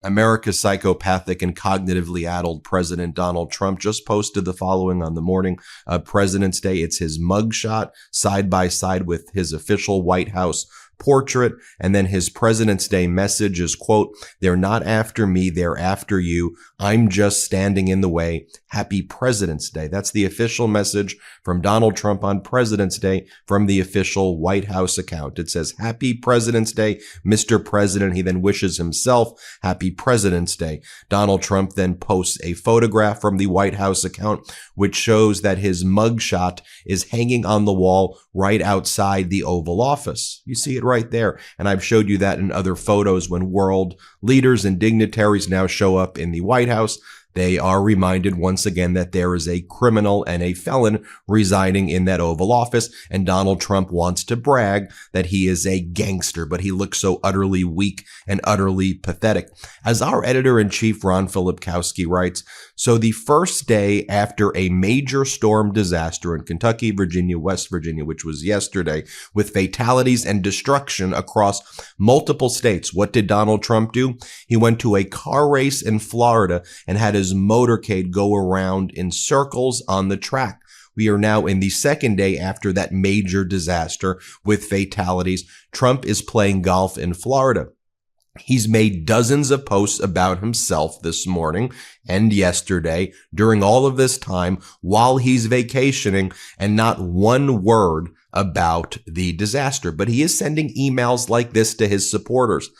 America's psychopathic and cognitively addled President Donald Trump just posted the following on the morning of President's Day. It's his mugshot side by side with his official White House portrait. And then his President's Day message is, quote, "They're not after me, they're after you. I'm just standing in the way. Happy President's Day." That's the official message from Donald Trump on President's Day from the official White House account. It says, "Happy President's Day, Mr. President." He then wishes himself happy President's Day. Donald Trump then posts a photograph from the White House account, which shows that his mugshot is hanging on the wall right outside the Oval Office. You see it right there. And I've showed you that in other photos when world leaders and dignitaries now show up in the White House. They are reminded once again that there is a criminal and a felon residing in that Oval Office, and Donald Trump wants to brag that he is a gangster, but he looks so utterly weak and utterly pathetic. As our editor-in-chief, Ron Filipkowski, writes, so the first day after a major storm disaster in Kentucky, Virginia, West Virginia, which was yesterday, with fatalities and destruction across multiple states, what did Donald Trump do? He went to a car race in Florida and had his motorcade go around in circles on the track. We are now in the second day after that major disaster with fatalities. Trump is playing golf in Florida. He's made dozens of posts about himself this morning and yesterday during all of this time while he's vacationing, and not one word about the disaster. But he is sending emails like this to his supporters.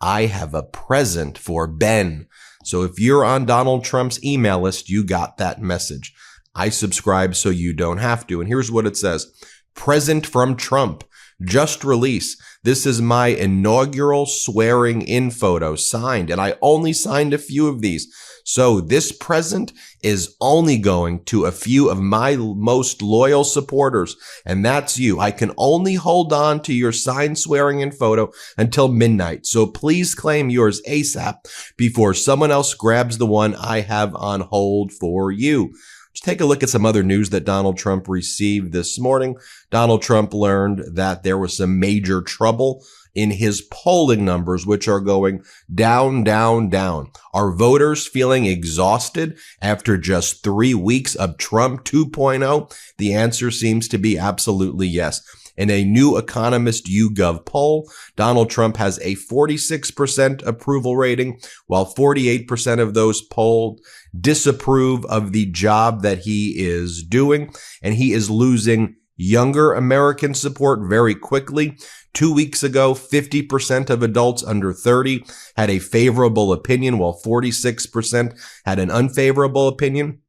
I have a present for Ben. So if you're on Donald Trump's email list, you got that message. I subscribe so you don't have to. And here's what it says. Present from Trump. Just release. This is my inaugural swearing in photo signed, and I only signed a few of these. So this present is only going to a few of my most loyal supporters, and that's you. I can only hold on to your signed swearing in photo until midnight. So please claim yours ASAP before someone else grabs the one I have on hold for you. Let's take a look at some other news that Donald Trump received this morning. Donald Trump learned that there was some major trouble in his polling numbers, which are going down, down, down. Are voters feeling exhausted after just 3 weeks of Trump 2.0? The answer seems to be absolutely yes. In a new Economist YouGov poll, Donald Trump has a 46% approval rating, while 48% of those polled disapprove of the job that he is doing, and he is losing younger American support very quickly. 2 weeks ago, 50% of adults under 30 had a favorable opinion, while 46% had an unfavorable opinion.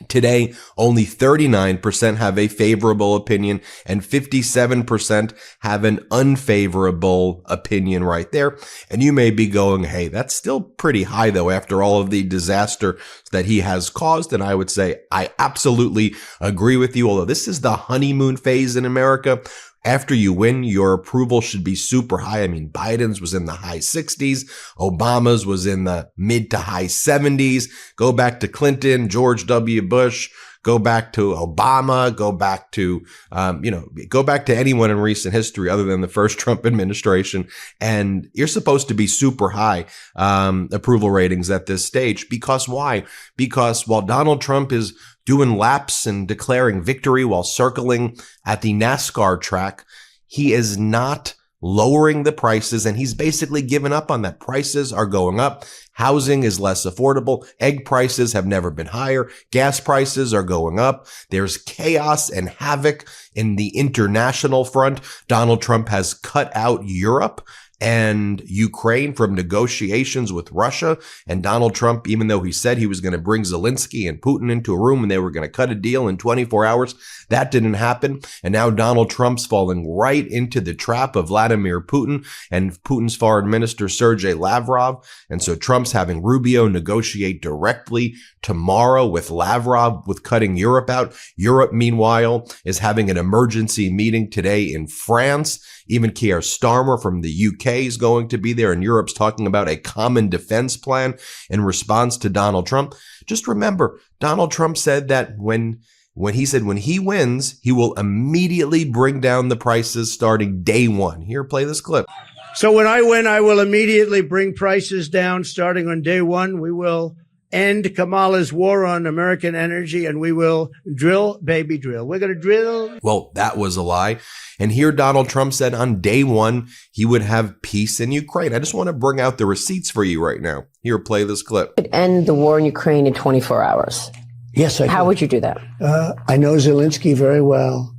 Today, only 39% have a favorable opinion and 57% have an unfavorable opinion right there. And you may be going, hey, that's still pretty high though after all of the disaster that he has caused. And I would say I absolutely agree with you. Although this is the honeymoon phase in America. After you win, your approval should be super high. I mean, Biden's was in the high 60s. Obama's was in the mid to high 70s. Go back to Clinton, George W. Bush. Go back to Obama. Go back to, go back to anyone in recent history other than the first Trump administration. And you're supposed to be super high approval ratings at this stage. Because why? Because while Donald Trump is doing laps and declaring victory while circling at the NASCAR track, he is not lowering the prices, and he's basically given up on that. Prices are going up. Housing is less affordable. Egg prices have never been higher. Gas prices are going up. There's chaos and havoc in the international front. Donald Trump has cut out Europe and Ukraine from negotiations with Russia. And Donald Trump, even though he said he was going to bring Zelensky and Putin into a room and they were going to cut a deal in 24 hours, that didn't happen. And now Donald Trump's falling right into the trap of Vladimir Putin and Putin's foreign minister, Sergei Lavrov. And so Trump's having Rubio negotiate directly tomorrow with Lavrov with cutting Europe out. Europe, meanwhile, is having an emergency meeting today in France. Even Keir Starmer from the UK is going to be there, and Europe's talking about a common defense plan in response to Donald Trump. Just remember, Donald Trump said that when he wins, he will immediately bring down the prices starting day one. Here, play this clip. So when I win, I will immediately bring prices down. Starting on day one, we will end Kamala's war on American energy, and we will drill, baby, drill. We're going to drill. Well, that was a lie. And here Donald Trump said on day one, he would have peace in Ukraine. I just want to bring out the receipts for you right now. Here, play this clip. End the war in Ukraine in 24 hours. Yes, I How do. would you do that? I know Zelensky very well.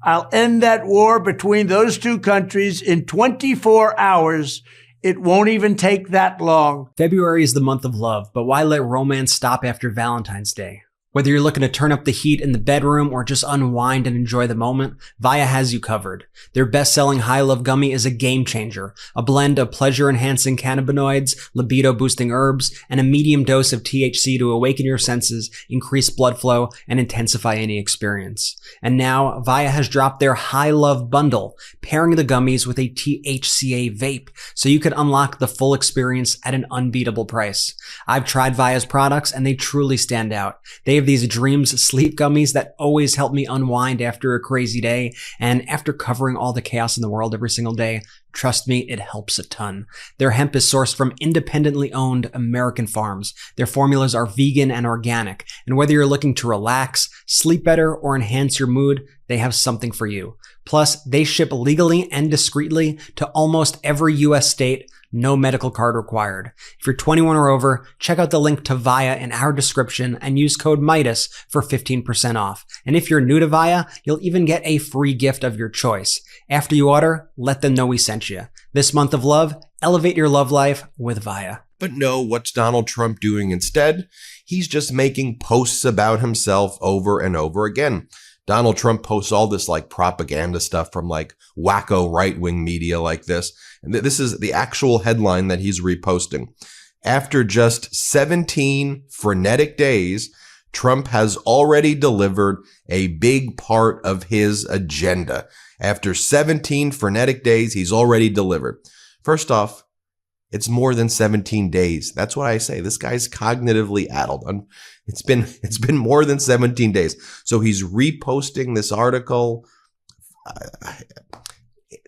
I'll end that war between those two countries in 24 hours. It won't even take that long. February is the month of love, but why let romance stop after Valentine's Day? Whether you're looking to turn up the heat in the bedroom or just unwind and enjoy the moment, Via has you covered. Their best-selling High Love Gummy is a game changer, a blend of pleasure-enhancing cannabinoids, libido-boosting herbs, and a medium dose of THC to awaken your senses, increase blood flow, and intensify any experience. And now, Via has dropped their High Love Bundle, pairing the gummies with a THCA vape, so you can unlock the full experience at an unbeatable price. I've tried Via's products, and they truly stand out. They have these Dreams sleep gummies that always help me unwind after a crazy day, and after covering all the chaos in the world every single day, trust me, it helps a ton. Their hemp is sourced from independently owned American farms. Their formulas are vegan and organic, and whether you're looking to relax, sleep better, or enhance your mood, they have something for you. Plus, they ship legally and discreetly to almost every U.S. state. No medical card required. If you're 21 or over, check out the link to Via in our description and use code Meidas for 15% off. And if you're new to Via, you'll even get a free gift of your choice. After you order, let them know we sent you. This month of love, elevate your love life with Via. But no, what's Donald Trump doing instead? He's just making posts about himself over and over again. Donald Trump posts all this like propaganda stuff from like wacko right-wing media like this. And this is the actual headline that he's reposting. After just 17 frenetic days, Trump has already delivered a big part of his agenda. After 17 frenetic days, he's already delivered. First off, it's more than 17 days. That's what I say. This guy's cognitively addled. It's been more than 17 days. So he's reposting this article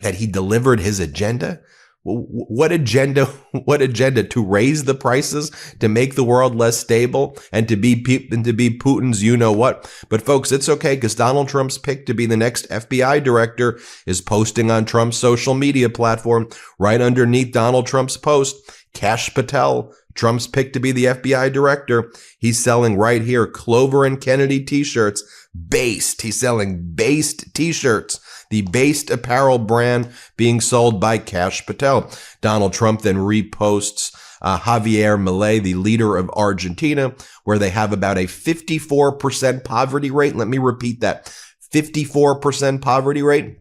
that he delivered his agenda. What agenda? What agenda? To raise the prices, to make the world less stable, and to be Putin's you know what. But folks, it's okay because Donald Trump's pick to be the next FBI director is posting on Trump's social media platform right underneath Donald Trump's post. Kash Patel, Trump's pick to be the FBI director. He's selling right here Clover and Kennedy t-shirts. Based. He's selling Based t-shirts. The Based apparel brand being sold by Kash Patel. Donald Trump then reposts Javier Milei, the leader of Argentina, where they have about a 54% poverty rate. Let me repeat that. 54% poverty rate,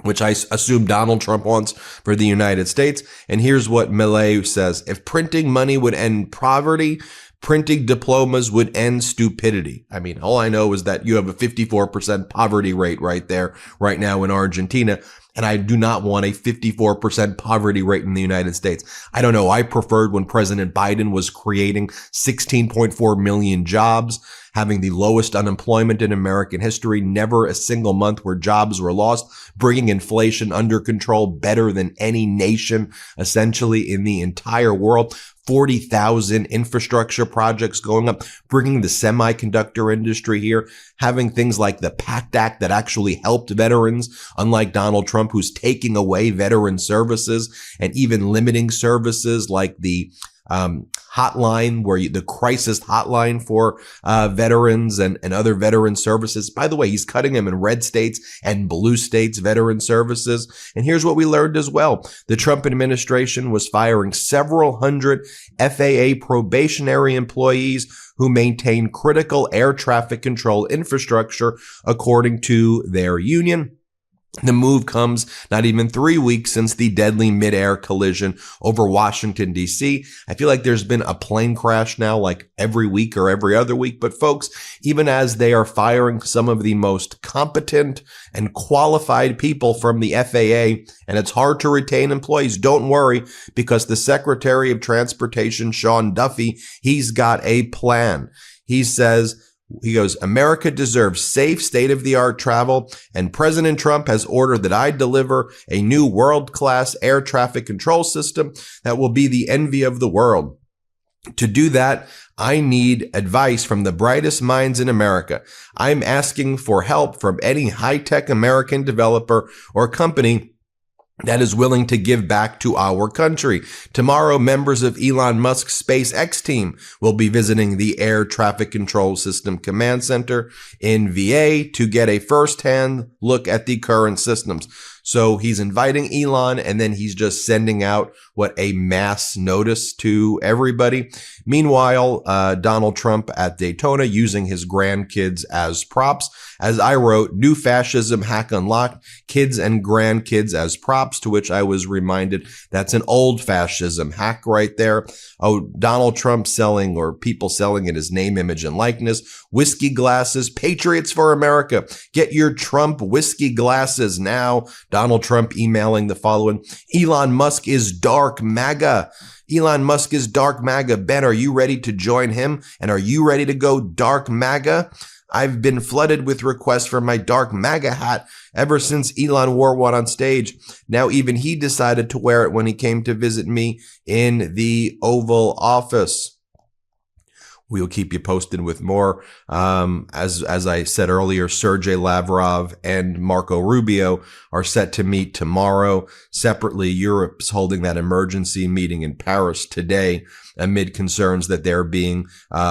which I assume Donald Trump wants for the United States. And here's what Milei says. If printing money would end poverty, printing diplomas would end stupidity. I mean, all I know is that you have a 54% poverty rate right there, right now in Argentina. And I do not want a 54% poverty rate in the United States. I don't know. I preferred when President Biden was creating 16.4 million jobs, having the lowest unemployment in American history, never a single month where jobs were lost, bringing inflation under control better than any nation, essentially in the entire world. 40,000 infrastructure projects going up, bringing the semiconductor industry here, having things like the PACT Act that actually helped veterans, unlike Donald Trump, who's taking away veteran services and even limiting services like the hotline, the crisis hotline for veterans and other veteran services. By the way, he's cutting them in red states and blue states veteran services. And here's what we learned as well. The Trump administration was firing several hundred FAA probationary employees who maintain critical air traffic control infrastructure, according to their union. The move comes not even 3 weeks since the deadly mid-air collision over Washington, D.C. I feel like there's been a plane crash now like every week or every other week. But folks, even as they are firing some of the most competent and qualified people from the FAA, and it's hard to retain employees, don't worry, because the Secretary of Transportation, Sean Duffy, he's got a plan. He says, He goes, America deserves safe, state-of-the-art travel, and President Trump has ordered that I deliver a new world-class air traffic control system that will be the envy of the world. To do that, I need advice from the brightest minds in America. I'm asking for help from any high-tech American developer or company that is willing to give back to our country. Tomorrow, members of Elon Musk's SpaceX team will be visiting the Air Traffic Control System Command Center in VA to get a first-hand look at the current systems. So he's inviting Elon, and then he's just sending out a mass notice to everybody. Meanwhile, Donald Trump at Daytona using his grandkids as props. As I wrote, new fascism hack unlocked, kids and grandkids as props, to which I was reminded that's an old fascism hack right there. Oh, Donald Trump selling, or people selling in his name, image, and likeness, whiskey glasses, Patriots for America. Get your Trump whiskey glasses now. Donald Trump emailing the following, Elon Musk is dark MAGA. Elon Musk is dark MAGA. Ben, are you ready to join him? And are you ready to go dark MAGA? I've been flooded with requests for my dark MAGA hat ever since Elon wore one on stage. Now even he decided to wear it when he came to visit me in the Oval Office. We'll keep you posted with more. As I said earlier, Sergey Lavrov and Marco Rubio are set to meet tomorrow. Separately, Europe's holding that emergency meeting in Paris today amid concerns that they're being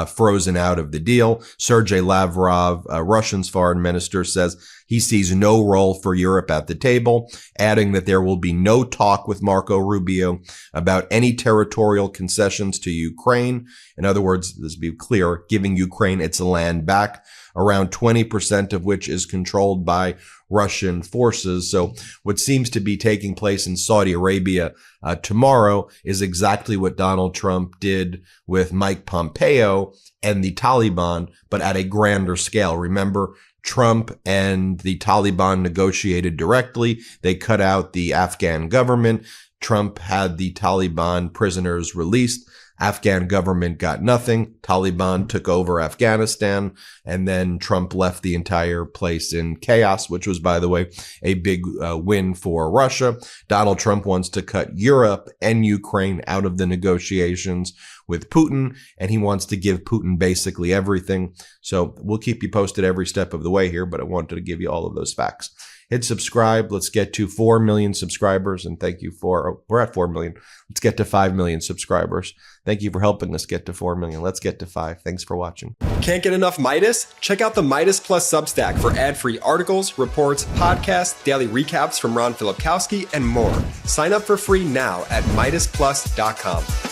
frozen out of the deal. Sergey Lavrov, Russia's foreign minister, says he sees no role for Europe at the table, adding that there will be no talk with Marco Rubio about any territorial concessions to Ukraine. In other words, let's be clear, giving Ukraine its land back, around 20% of which is controlled by Russian forces. So what seems to be taking place in Saudi Arabia tomorrow is exactly what Donald Trump did with Mike Pompeo and the Taliban, but at a grander scale. Remember, Trump and the Taliban negotiated directly. They cut out the Afghan government. Trump had the Taliban prisoners released. Afghan government got nothing. Taliban took over Afghanistan, and then Trump left the entire place in chaos, which was, by the way, a big win for Russia. Donald Trump wants to cut Europe and Ukraine out of the negotiations with Putin, and he wants to give Putin basically everything. So we'll keep you posted every step of the way here, but I wanted to give you all of those facts. Hit subscribe. Let's get to 4 million subscribers. And thank you we're at 4 million. Let's get to 5 million subscribers. Thank you for helping us get to 4 million. Let's get to 5. Thanks for watching. Can't get enough Meidas? Check out the Meidas Plus Substack for ad-free articles, reports, podcasts, daily recaps from Ron Filipkowski, and more. Sign up for free now at MeidasPlus.com.